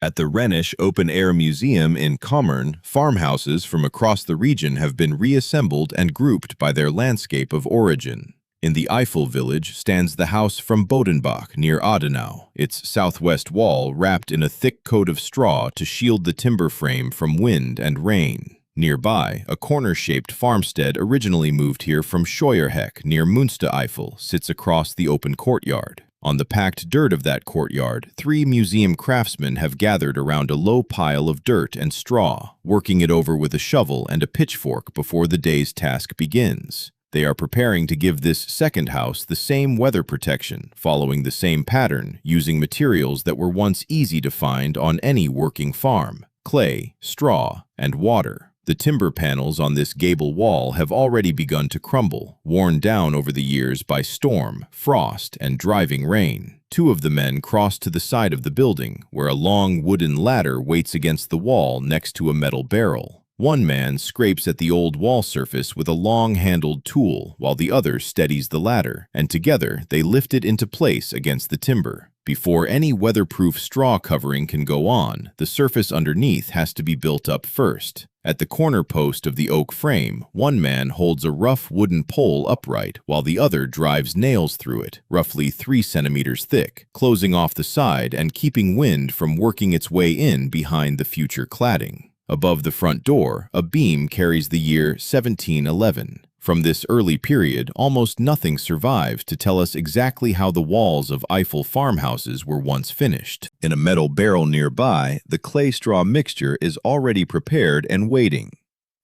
At the Rhenish Open-Air Museum in Kommern, farmhouses from across the region have been reassembled and grouped by their landscape of origin. In the Eifel village stands the house from Bodenbach near Adenau, its southwest wall wrapped in a thick coat of straw to shield the timber frame from wind and rain. Nearby, a corner-shaped farmstead originally moved here from Scheuerheck near Münstereifel sits across the open courtyard. On the packed dirt of that courtyard, 3 museum craftsmen have gathered around a low pile of dirt and straw, working it over with a shovel and a pitchfork before the day's task begins. They are preparing to give this second house the same weather protection, following the same pattern, using materials that were once easy to find on any working farm: clay, straw, and water. The timber panels on this gable wall have already begun to crumble, worn down over the years by storm, frost, and driving rain. 2 of the men cross to the side of the building, where a long wooden ladder waits against the wall next to a metal barrel. One man scrapes at the old wall surface with a long-handled tool, while the other steadies the ladder, and together they lift it into place against the timber. Before any weatherproof straw covering can go on, the surface underneath has to be built up first. At the corner post of the oak frame, one man holds a rough wooden pole upright, while the other drives nails through it, roughly 3 centimeters thick, closing off the side and keeping wind from working its way in behind the future cladding. Above the front door, a beam carries the year 1711. From this early period, almost nothing survives to tell us exactly how the walls of Eifel farmhouses were once finished. In a metal barrel nearby, the clay-straw mixture is already prepared and waiting.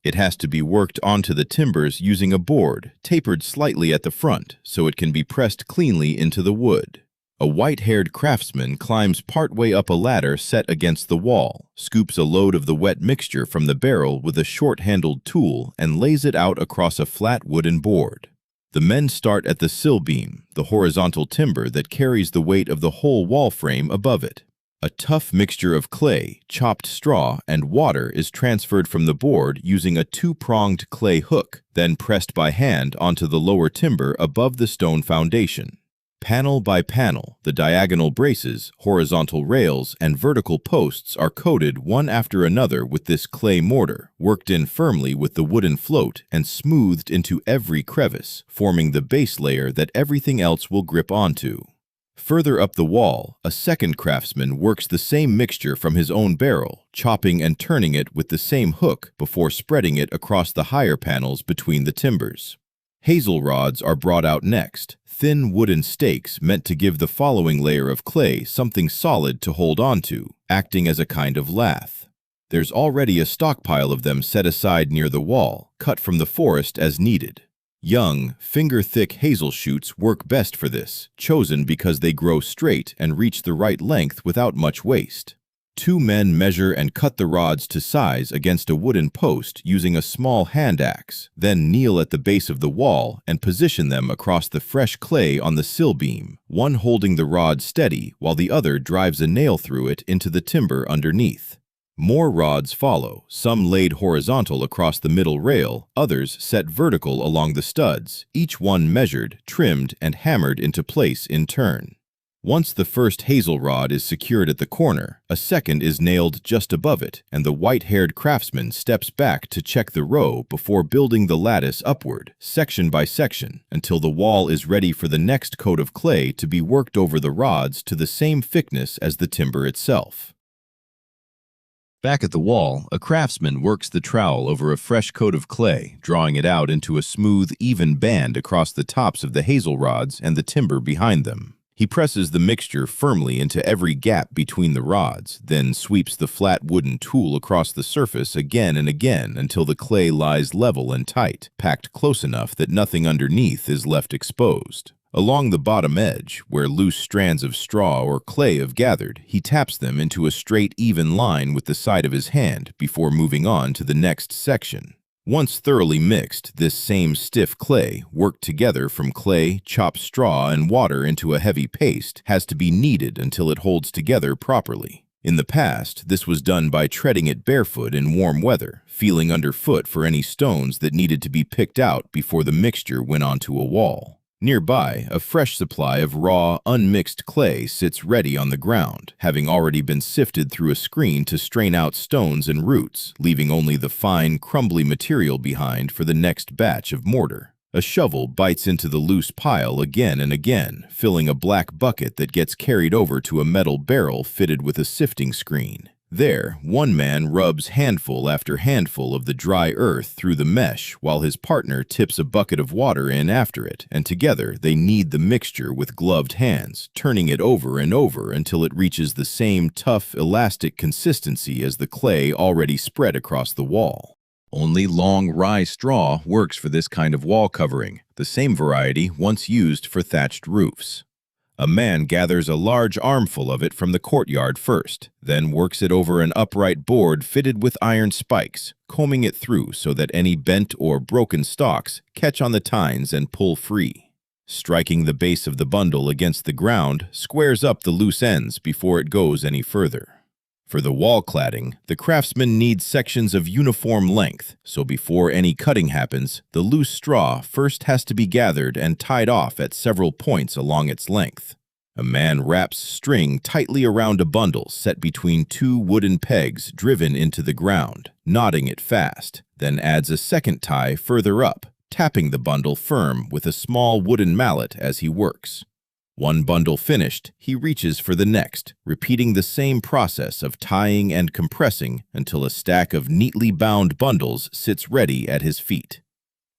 It has to be worked onto the timbers using a board, tapered slightly at the front, so it can be pressed cleanly into the wood. A white-haired craftsman climbs partway up a ladder set against the wall, scoops a load of the wet mixture from the barrel with a short-handled tool, and lays it out across a flat wooden board. The men start at the sill beam, the horizontal timber that carries the weight of the whole wall frame above it. A tough mixture of clay, chopped straw, and water is transferred from the board using a 2-pronged clay hook, then pressed by hand onto the lower timber above the stone foundation. Panel by panel, the diagonal braces, horizontal rails, and vertical posts are coated one after another with this clay mortar, worked in firmly with the wooden float and smoothed into every crevice, forming the base layer that everything else will grip onto. Further up the wall, a second craftsman works the same mixture from his own barrel, chopping and turning it with the same hook before spreading it across the higher panels between the timbers. Hazel rods are brought out next, thin wooden stakes meant to give the following layer of clay something solid to hold onto, acting as a kind of lath. There's already a stockpile of them set aside near the wall, cut from the forest as needed. Young, finger-thick hazel shoots work best for this, chosen because they grow straight and reach the right length without much waste. 2 men measure and cut the rods to size against a wooden post using a small hand axe, then kneel at the base of the wall and position them across the fresh clay on the sill beam, one holding the rod steady while the other drives a nail through it into the timber underneath. More rods follow, some laid horizontal across the middle rail, others set vertical along the studs, each one measured, trimmed, and hammered into place in turn. Once the first hazel rod is secured at the corner, a second is nailed just above it, and the white-haired craftsman steps back to check the row before building the lattice upward, section by section, until the wall is ready for the next coat of clay to be worked over the rods to the same thickness as the timber itself. Back at the wall, a craftsman works the trowel over a fresh coat of clay, drawing it out into a smooth, even band across the tops of the hazel rods and the timber behind them. He presses the mixture firmly into every gap between the rods, then sweeps the flat wooden tool across the surface again and again until the clay lies level and tight, packed close enough that nothing underneath is left exposed. Along the bottom edge, where loose strands of straw or clay have gathered, he taps them into a straight, even line with the side of his hand before moving on to the next section. Once thoroughly mixed, this same stiff clay, worked together from clay, chopped straw, and water into a heavy paste, has to be kneaded until it holds together properly. In the past, this was done by treading it barefoot in warm weather, feeling underfoot for any stones that needed to be picked out before the mixture went onto a wall. Nearby, a fresh supply of raw, unmixed clay sits ready on the ground, having already been sifted through a screen to strain out stones and roots, leaving only the fine, crumbly material behind for the next batch of mortar. A shovel bites into the loose pile again and again, filling a black bucket that gets carried over to a metal barrel fitted with a sifting screen. There, one man rubs handful after handful of the dry earth through the mesh while his partner tips a bucket of water in after it, and together they knead the mixture with gloved hands, turning it over and over until it reaches the same tough, elastic consistency as the clay already spread across the wall. Only long rye straw works for this kind of wall covering, the same variety once used for thatched roofs. A man gathers a large armful of it from the courtyard first, then works it over an upright board fitted with iron spikes, combing it through so that any bent or broken stalks catch on the tines and pull free. Striking the base of the bundle against the ground squares up the loose ends before it goes any further. For the wall cladding, the craftsman needs sections of uniform length, so before any cutting happens, the loose straw first has to be gathered and tied off at several points along its length. A man wraps string tightly around a bundle set between two wooden pegs driven into the ground, knotting it fast, then adds a second tie further up, tapping the bundle firm with a small wooden mallet as he works. One bundle finished, he reaches for the next, repeating the same process of tying and compressing until a stack of neatly bound bundles sits ready at his feet.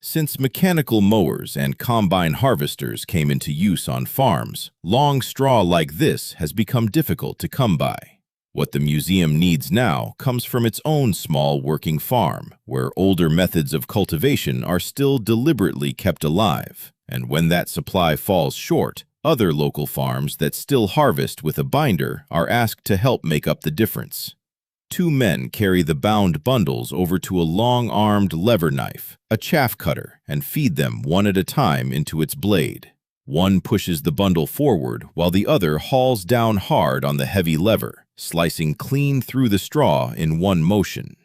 Since mechanical mowers and combine harvesters came into use on farms, long straw like this has become difficult to come by. What the museum needs now comes from its own small working farm, where older methods of cultivation are still deliberately kept alive, and when that supply falls short, other local farms that still harvest with a binder are asked to help make up the difference. Two men carry the bound bundles over to a long-armed lever knife, a chaff cutter, and feed them one at a time into its blade. One pushes the bundle forward while the other hauls down hard on the heavy lever, slicing clean through the straw in one motion.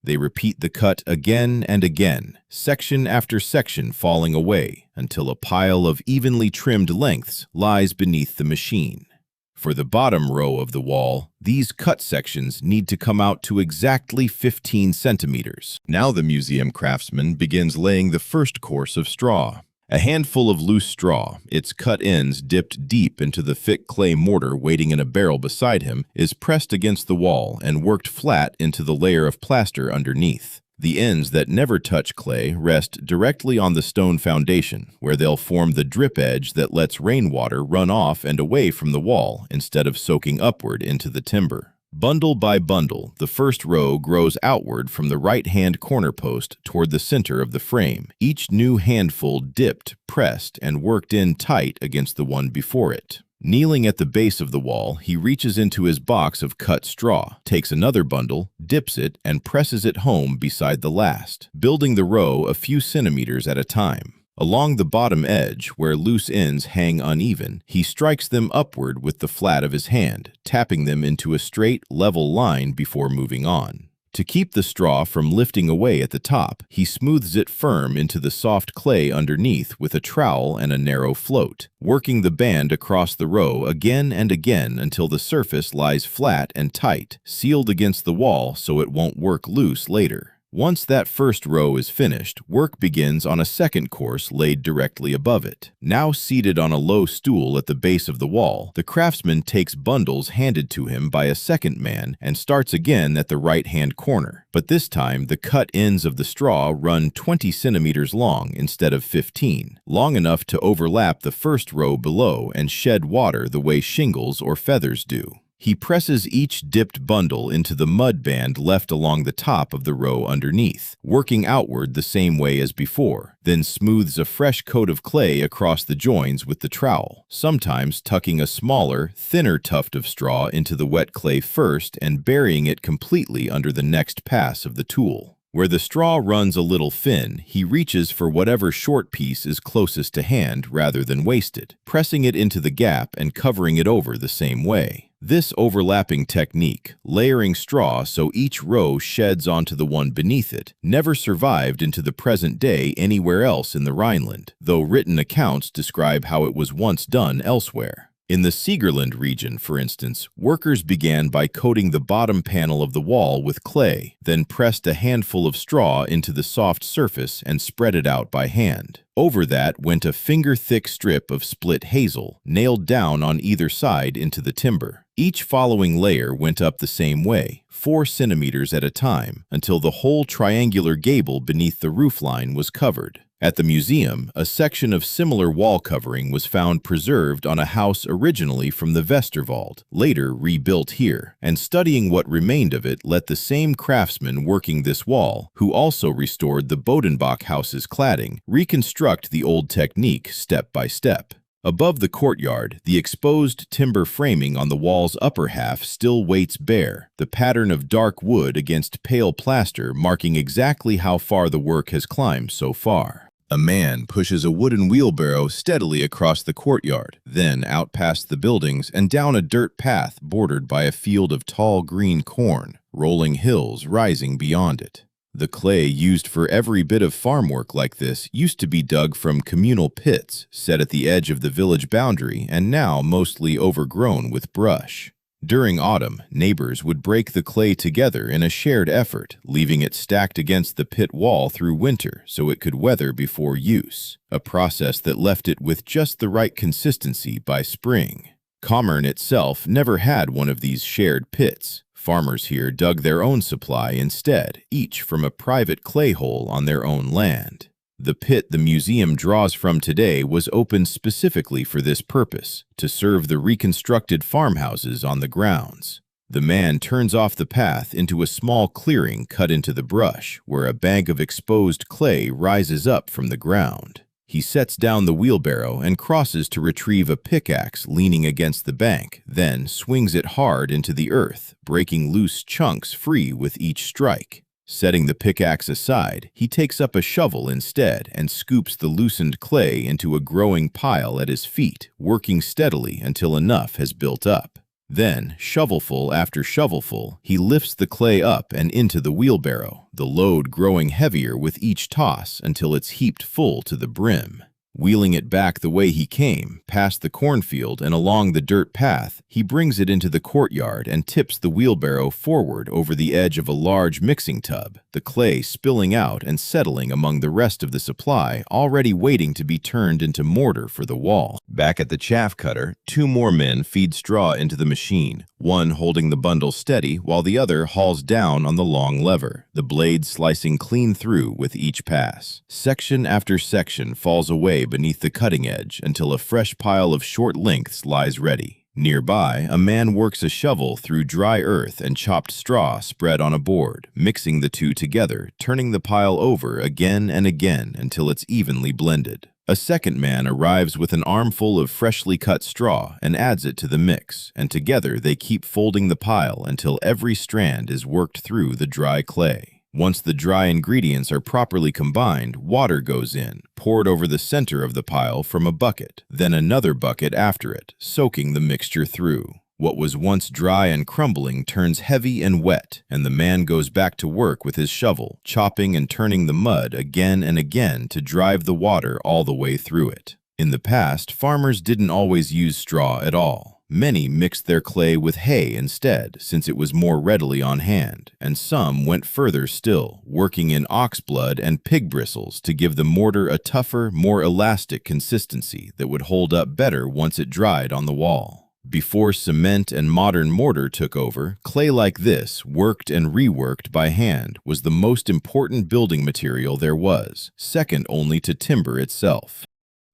They repeat the cut again and again, section after section falling away, until a pile of evenly trimmed lengths lies beneath the machine. For the bottom row of the wall, these cut sections need to come out to exactly 15 centimeters. Now the museum craftsman begins laying the first course of straw. A handful of loose straw, its cut ends dipped deep into the thick clay mortar waiting in a barrel beside him, is pressed against the wall and worked flat into the layer of plaster underneath. The ends that never touch clay rest directly on the stone foundation, where they'll form the drip edge that lets rainwater run off and away from the wall instead of soaking upward into the timber. Bundle by bundle, the first row grows outward from the right-hand corner post toward the center of the frame, each new handful dipped, pressed, and worked in tight against the one before it. Kneeling at the base of the wall, he reaches into his box of cut straw, takes another bundle, dips it, and presses it home beside the last, building the row a few centimeters at a time. Along the bottom edge, where loose ends hang uneven, he strikes them upward with the flat of his hand, tapping them into a straight, level line before moving on. To keep the straw from lifting away at the top, he smooths it firm into the soft clay underneath with a trowel and a narrow float, working the band across the row again and again until the surface lies flat and tight, sealed against the wall so it won't work loose later. Once that first row is finished, work begins on a second course laid directly above it. Now seated on a low stool at the base of the wall, the craftsman takes bundles handed to him by a second man and starts again at the right-hand corner. But this time, the cut ends of the straw run 20 centimeters long instead of 15, long enough to overlap the first row below and shed water the way shingles or feathers do. He presses each dipped bundle into the mud band left along the top of the row underneath, working outward the same way as before, then smooths a fresh coat of clay across the joins with the trowel, sometimes tucking a smaller, thinner tuft of straw into the wet clay first and burying it completely under the next pass of the tool. Where the straw runs a little thin, he reaches for whatever short piece is closest to hand rather than waste it, pressing it into the gap and covering it over the same way. This overlapping technique, layering straw so each row sheds onto the one beneath it, never survived into the present day anywhere else in the Rhineland, though written accounts describe how it was once done elsewhere. In the Siegerland region, for instance, workers began by coating the bottom panel of the wall with clay, then pressed a handful of straw into the soft surface and spread it out by hand. Over that went a finger-thick strip of split hazel, nailed down on either side into the timber. Each following layer went up the same way, 4 centimeters at a time, until the whole triangular gable beneath the roofline was covered. At the museum, a section of similar wall covering was found preserved on a house originally from the Westerwald, later rebuilt here, and studying what remained of it let the same craftsmen working this wall, who also restored the Bodenbach house's cladding, reconstruct the old technique step by step. Above the courtyard, the exposed timber framing on the wall's upper half still waits bare, the pattern of dark wood against pale plaster marking exactly how far the work has climbed so far. A man pushes a wooden wheelbarrow steadily across the courtyard, then out past the buildings and down a dirt path bordered by a field of tall green corn, rolling hills rising beyond it. The clay used for every bit of farm work like this used to be dug from communal pits set at the edge of the village boundary and now mostly overgrown with brush. During autumn, neighbors would break the clay together in a shared effort, leaving it stacked against the pit wall through winter so it could weather before use, a process that left it with just the right consistency by spring. Kommern itself never had one of these shared pits. Farmers here dug their own supply instead, each from a private clay hole on their own land. The pit the museum draws from today was opened specifically for this purpose, to serve the reconstructed farmhouses on the grounds. The man turns off the path into a small clearing cut into the brush, where a bank of exposed clay rises up from the ground. He sets down the wheelbarrow and crosses to retrieve a pickaxe leaning against the bank, then swings it hard into the earth, breaking loose chunks free with each strike. Setting the pickaxe aside, he takes up a shovel instead and scoops the loosened clay into a growing pile at his feet, working steadily until enough has built up. Then, shovelful after shovelful, he lifts the clay up and into the wheelbarrow, the load growing heavier with each toss until it's heaped full to the brim. Wheeling it back the way he came, past the cornfield and along the dirt path, he brings it into the courtyard and tips the wheelbarrow forward over the edge of a large mixing tub, the clay spilling out and settling among the rest of the supply already waiting to be turned into mortar for the wall. Back at the chaff cutter, 2 more men feed straw into the machine, one holding the bundle steady while the other hauls down on the long lever, the blade slicing clean through with each pass. Section after section falls away beneath the cutting edge until a fresh pile of short lengths lies ready. Nearby, a man works a shovel through dry earth and chopped straw spread on a board, mixing the two together, turning the pile over again and again until it's evenly blended. A second man arrives with an armful of freshly cut straw and adds it to the mix, and together they keep folding the pile until every strand is worked through the dry clay. Once the dry ingredients are properly combined, water goes in, poured over the center of the pile from a bucket, then another bucket after it, soaking the mixture through. What was once dry and crumbling turns heavy and wet, and the man goes back to work with his shovel, chopping and turning the mud again and again to drive the water all the way through it. In the past, farmers didn't always use straw at all. Many mixed their clay with hay instead, since it was more readily on hand, and some went further still, working in ox blood and pig bristles to give the mortar a tougher, more elastic consistency that would hold up better once it dried on the wall. Before cement and modern mortar took over, clay like this, worked and reworked by hand, was the most important building material there was, second only to timber itself.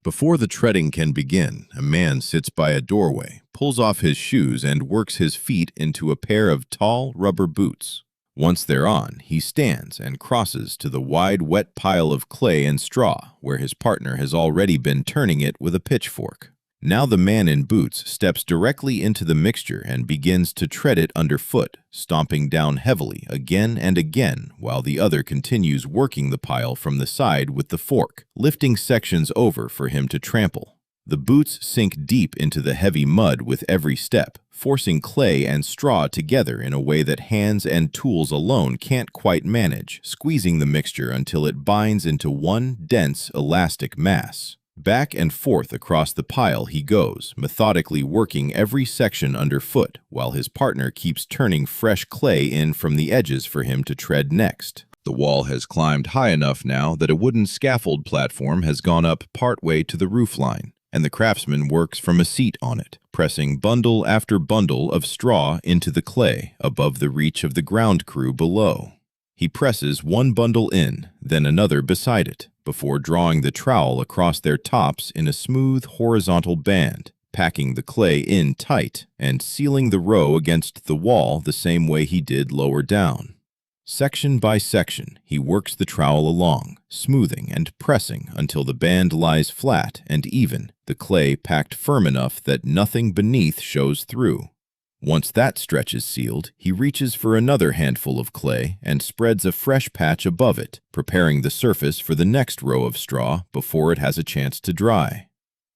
Before the treading can begin, a man sits by a doorway, pulls off his shoes and works his feet into a pair of tall rubber boots. Once they're on, he stands and crosses to the wide, wet pile of clay and straw, where his partner has already been turning it with a pitchfork. Now the man in boots steps directly into the mixture and begins to tread it underfoot, stomping down heavily again and again while the other continues working the pile from the side with the fork, lifting sections over for him to trample. The boots sink deep into the heavy mud with every step, forcing clay and straw together in a way that hands and tools alone can't quite manage, squeezing the mixture until it binds into one dense, elastic mass. Back and forth across the pile he goes, methodically working every section underfoot, while his partner keeps turning fresh clay in from the edges for him to tread next. The wall has climbed high enough now that a wooden scaffold platform has gone up partway to the roofline, and the craftsman works from a seat on it, pressing bundle after bundle of straw into the clay above the reach of the ground crew below. He presses one bundle in, then another beside it, before drawing the trowel across their tops in a smooth horizontal band, packing the clay in tight and sealing the row against the wall the same way he did lower down. Section by section, he works the trowel along, smoothing and pressing until the band lies flat and even, the clay packed firm enough that nothing beneath shows through. Once that stretch is sealed, he reaches for another handful of clay and spreads a fresh patch above it, preparing the surface for the next row of straw before it has a chance to dry.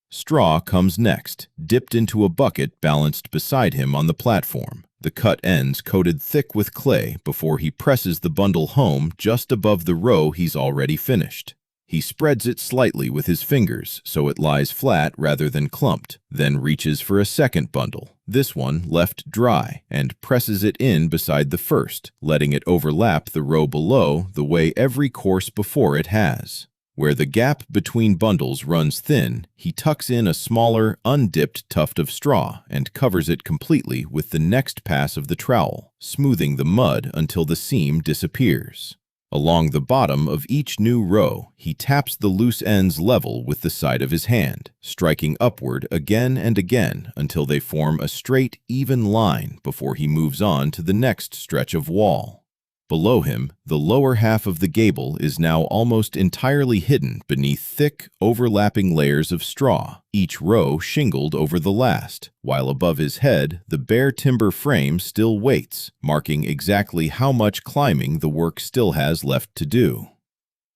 Straw comes next, dipped into a bucket balanced beside him on the platform, the cut ends coated thick with clay before he presses the bundle home just above the row he's already finished. He spreads it slightly with his fingers so it lies flat rather than clumped, then reaches for a second bundle, this one left dry, and presses it in beside the first, letting it overlap the row below the way every course before it has. Where the gap between bundles runs thin, he tucks in a smaller, undipped tuft of straw and covers it completely with the next pass of the trowel, smoothing the mud until the seam disappears. Along the bottom of each new row, he taps the loose ends level with the side of his hand, striking upward again and again until they form a straight, even line before he moves on to the next stretch of wall. Below him, the lower half of the gable is now almost entirely hidden beneath thick, overlapping layers of straw, each row shingled over the last, while above his head, the bare timber frame still waits, marking exactly how much climbing the work still has left to do.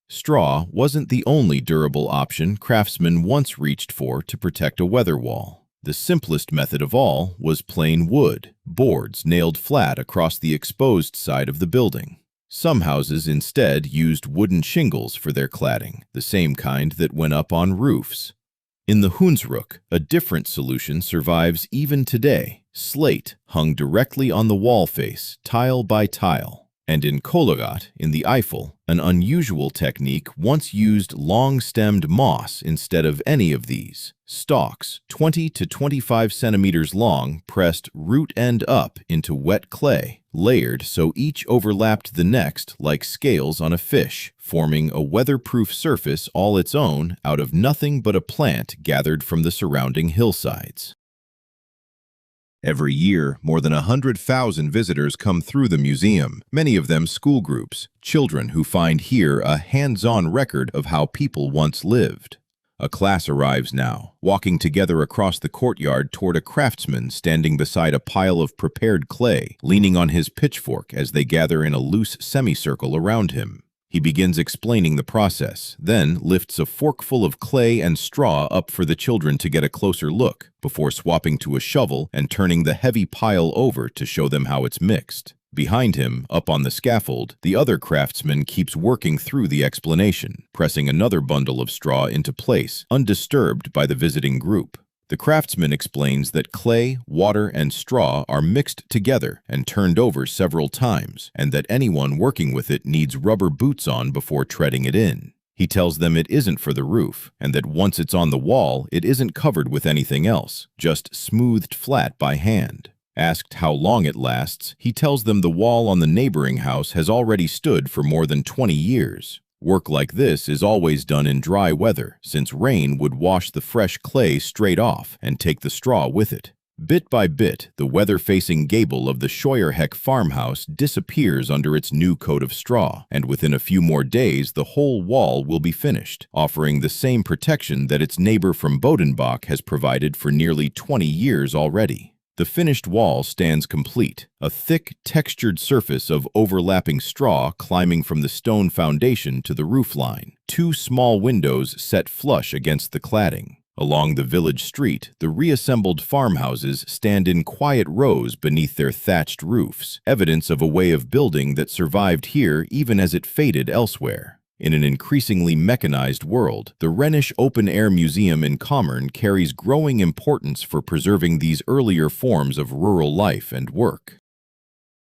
Straw wasn't the only durable option craftsmen once reached for to protect a weather wall. The simplest method of all was plain wood, boards nailed flat across the exposed side of the building. Some houses instead used wooden shingles for their cladding, the same kind that went up on roofs. In the Hunsrück, a different solution survives even today, slate hung directly on the wall face, tile by tile. And in Kollgrat, in the Eifel, an unusual technique once used long-stemmed moss instead of any of these. Stalks, 20 to 25 centimeters long, pressed root end up into wet clay, layered so each overlapped the next like scales on a fish, forming a weatherproof surface all its own out of nothing but a plant gathered from the surrounding hillsides. Every year, more than 100,000 visitors come through the museum, many of them school groups, children who find here a hands-on record of how people once lived. A class arrives now, walking together across the courtyard toward a craftsman standing beside a pile of prepared clay, leaning on his pitchfork as they gather in a loose semicircle around him. He begins explaining the process, then lifts a forkful of clay and straw up for the children to get a closer look, before swapping to a shovel and turning the heavy pile over to show them how it's mixed. Behind him, up on the scaffold, the other craftsman keeps working through the explanation, pressing another bundle of straw into place, undisturbed by the visiting group. The craftsman explains that clay, water, and straw are mixed together and turned over several times, and that anyone working with it needs rubber boots on before treading it in. He tells them it isn't for the roof, and that once it's on the wall, it isn't covered with anything else, just smoothed flat by hand. Asked how long it lasts, he tells them the wall on the neighboring house has already stood for more than 20 years. Work like this is always done in dry weather, since rain would wash the fresh clay straight off and take the straw with it. Bit by bit, the weather-facing gable of the Scheuerheck farmhouse disappears under its new coat of straw, and within a few more days the whole wall will be finished, offering the same protection that its neighbor from Bodenbach has provided for nearly 20 years already. The finished wall stands complete, a thick, textured surface of overlapping straw climbing from the stone foundation to the roofline, two small windows set flush against the cladding. Along the village street, the reassembled farmhouses stand in quiet rows beneath their thatched roofs, evidence of a way of building that survived here even as it faded elsewhere. In an increasingly mechanized world, the Rhenish Open-Air Museum in Kommern carries growing importance for preserving these earlier forms of rural life and work.